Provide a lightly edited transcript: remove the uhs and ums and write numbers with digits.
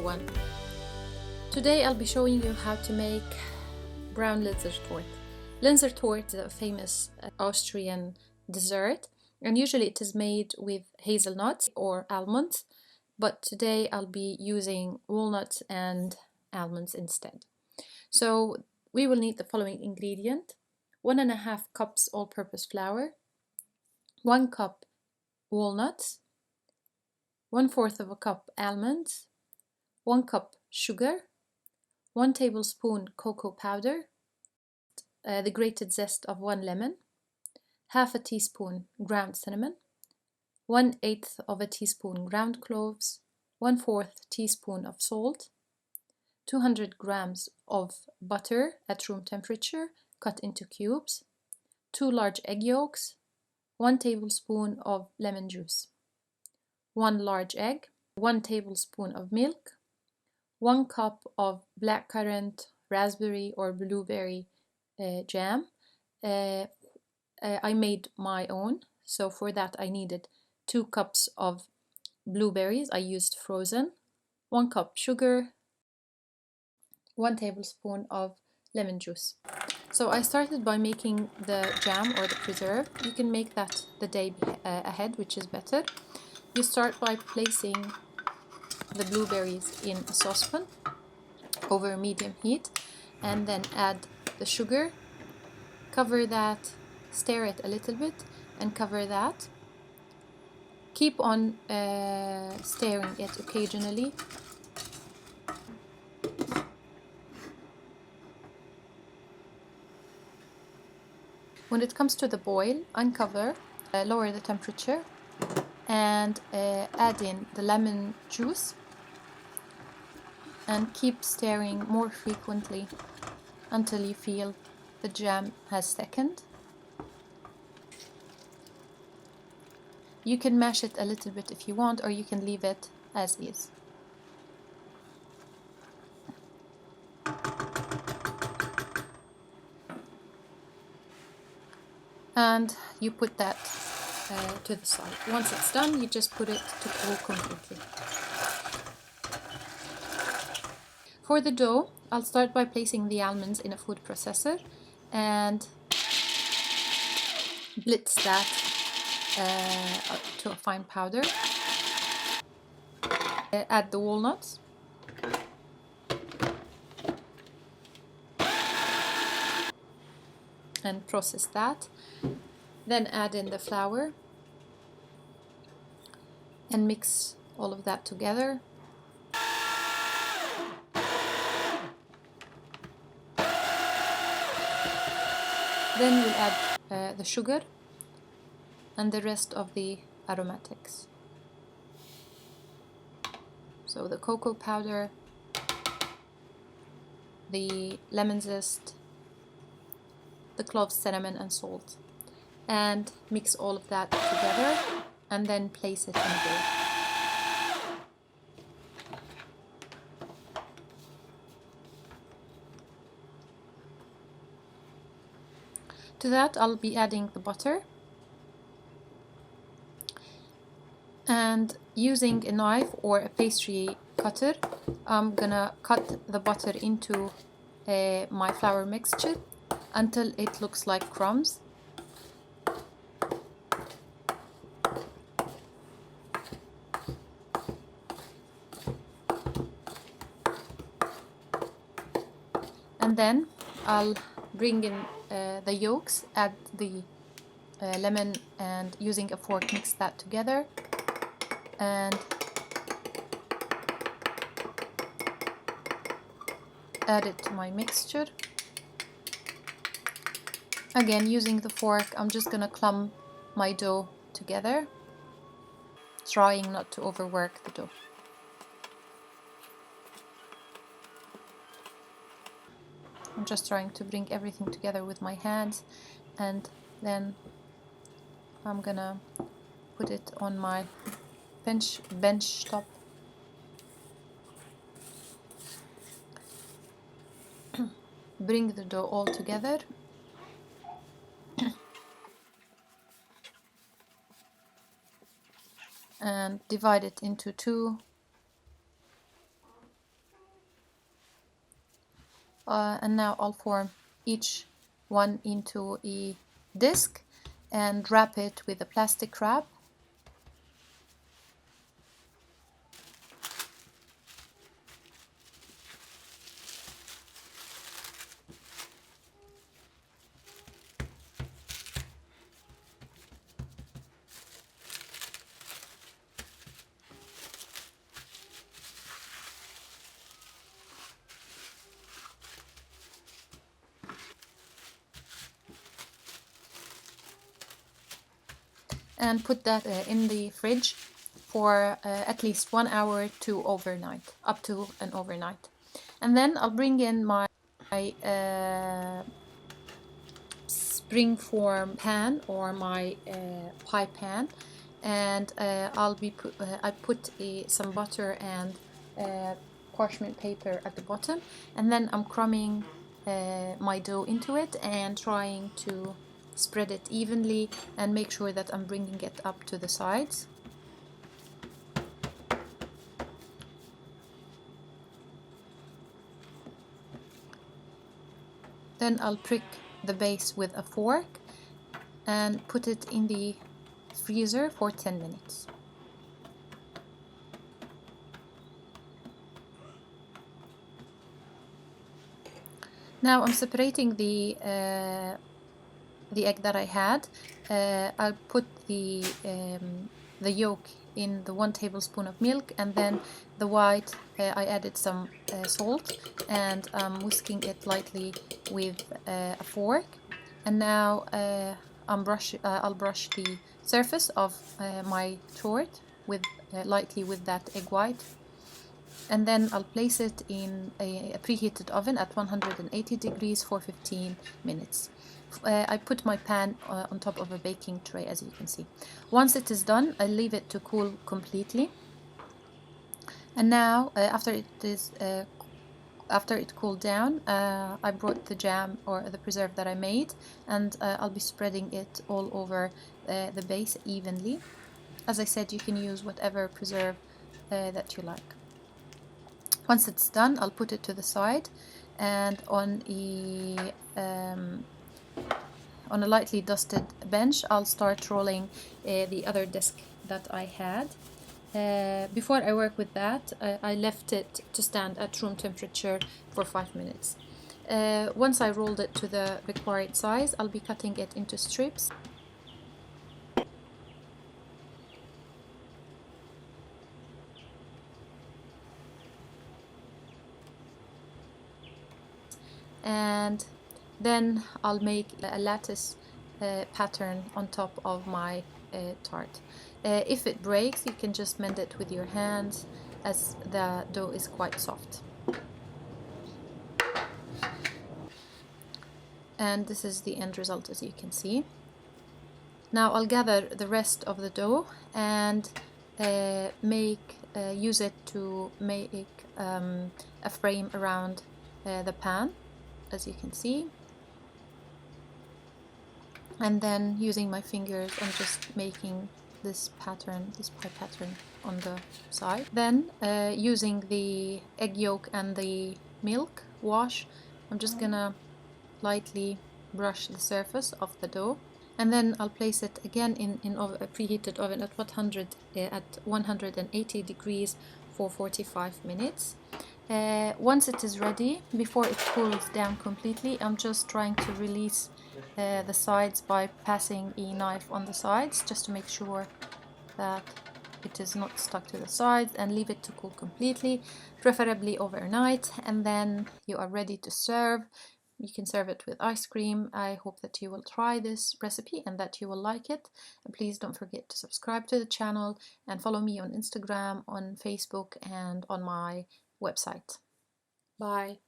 everyone. Today I'll be showing you how to make Brown Linzer Torte. Linzer Torte is a famous Austrian dessert, and usually it is made with hazelnuts or almonds, but today I'll be using walnuts and almonds instead. So we will need the following ingredient: 1.5 cups all-purpose flour, 1 cup walnuts, 1/4 of a cup almonds, 1 cup sugar, 1 tablespoon cocoa powder, the grated zest of 1 lemon, half a teaspoon ground cinnamon, 1/8 of a teaspoon ground cloves, 1/4 teaspoon of salt, 200 grams of butter at room temperature cut into cubes, 2 large egg yolks, 1 tablespoon of lemon juice, 1 large egg, 1 tablespoon of milk, 1 cup of blackcurrant, raspberry or blueberry jam. I made my own, so for that I needed 2 cups of blueberries. I used frozen, 1 cup sugar, 1 tablespoon of lemon juice. So I started by making the jam or the preserve. You can make that the day ahead, which is better. You start by placing the blueberries in a saucepan over medium heat, and then add the sugar, cover that, stir it a little bit and cover that. Keep on stirring it occasionally. When it comes to the boil, uncover, lower the temperature, and add in the lemon juice and keep stirring more frequently until you feel the jam has thickened. You can mash it a little bit if you want, or you can leave it as is. And you put that to the side. Once it's done, you just put it to cool completely. For the dough, I'll start by placing the almonds in a food processor and blitz that to a fine powder. Add the walnuts. And process that. Then add in the flour and mix all of that together. Then we'll add the sugar and the rest of the aromatics. So the cocoa powder, the lemon zest, the cloves, cinnamon and salt, and mix all of that together and then place it in a bowl. To that I'll be adding the butter, and using a knife or a pastry cutter I'm gonna cut the butter into my flour mixture until it looks like crumbs. And then I'll bring in the yolks, add the lemon, and using a fork mix that together and add it to my mixture. Again, using the fork, I'm just gonna clump my dough together, trying not to overwork the dough. I'm just trying to bring everything together with my hands, and then I'm gonna put it on my bench top. Bring the dough all together. And divide it into 2 And now I'll form each one into a disc and wrap it with a plastic wrap. And put that in the fridge for at least 1 hour to overnight, up to an overnight. And then I'll bring in my springform pan or my pie pan, and I put some butter and parchment paper at the bottom, and then I'm crumbing my dough into it and trying to spread it evenly and make sure that I'm bringing it up to the sides. Then I'll prick the base with a fork and put it in the freezer for 10 minutes. Now I'm separating the egg that I had. I'll put the yolk in the 1 tablespoon of milk, and then the white I added some salt, and I'm whisking it lightly with a fork. And now I'll brush the surface of my torte with lightly with that egg white. And then I'll place it in a preheated oven at 180 degrees for 15 minutes. I put my pan on top of a baking tray, as you can see. Once it is done, I leave it to cool completely. And now, after it cooled down, I brought the jam or the preserve that I made, and I'll be spreading it all over the base evenly. As I said, you can use whatever preserve that you like. Once it's done, I'll put it to the side, and on a lightly dusted bench, I'll start rolling the other disc that I had. Before I work with that, I left it to stand at room temperature for 5 minutes. Once I rolled it to the required size, I'll be cutting it into strips. And then I'll make a lattice pattern on top of my tart. If it breaks, you can just mend it with your hands, as the dough is quite soft. And this is the end result, as you can see. Now I'll gather the rest of the dough and use it to make a frame around the pan, as you can see. And then using my fingers, I'm just making this pattern, this pie pattern on the side. Then using the egg yolk and the milk wash, I'm just gonna lightly brush the surface of the dough. And then I'll place it again in a preheated oven at 180 degrees for 45 minutes. Once it is ready, before it cools down completely, I'm just trying to release the sides by passing a knife on the sides, just to make sure that it is not stuck to the sides, and leave it to cool completely, preferably overnight, and then you are ready to serve. You can serve it with ice cream. I hope that you will try this recipe and that you will like it. And please don't forget to subscribe to the channel and follow me on Instagram, on Facebook, and on my website. Bye.